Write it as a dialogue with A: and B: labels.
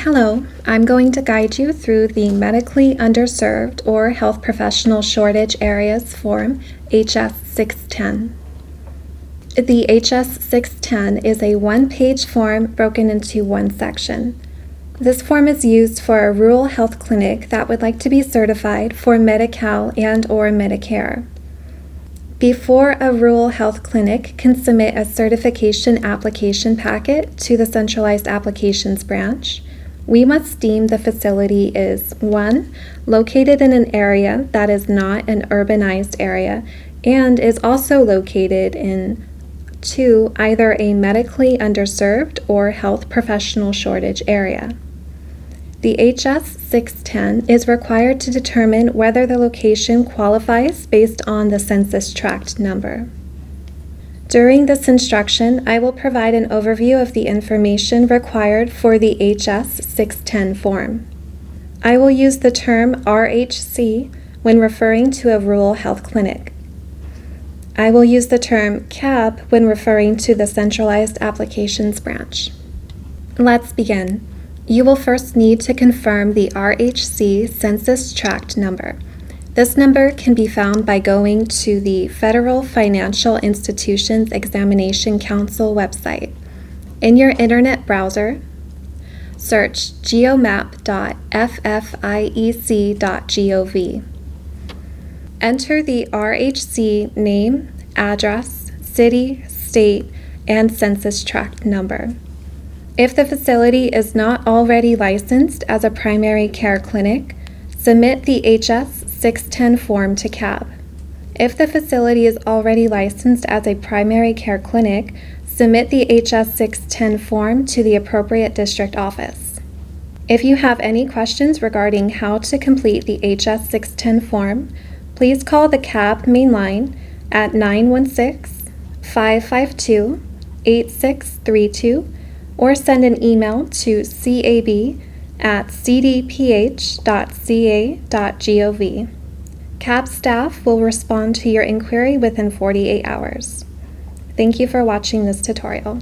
A: Hello, I'm going to guide you through the Medically Underserved or Health Professional Shortage Areas Form HS 610. The HS 610 is a one-page form broken into one section. This form is used for a rural health clinic that would like to be certified for Medi-Cal and/or Medicare. Before a rural health clinic can submit a certification application packet to the Centralized Applications Branch, we must deem the facility is 1. Located in an area that is not an urbanized area and is also located in 2. Either a medically underserved or health professional shortage area. The HS 610 is required to determine whether the location qualifies based on the census tract number. During this instruction, I will provide an overview of the information required for the HS 610 form. I will use the term RHC when referring to a rural health clinic. I will use the term CAB when referring to the Centralized Applications Branch. Let's begin. You will first need to confirm the RHC census tract number. This number can be found by going to the Federal Financial Institutions Examination Council website. In your internet browser, search geomap.ffiec.gov. Enter the RHC name, address, city, state, and census tract number. If the facility is not already licensed as a primary care clinic, submit the HS 610 form to CAB. If the facility is already licensed as a primary care clinic, submit the HS 610 form to the appropriate district office. If you have any questions regarding how to complete the HS 610 form, please call the CAB main line at 916-552-8632 or send an email to cab@cdph.ca.gov. CAB staff will respond to your inquiry within 48 hours. Thank you for watching this tutorial.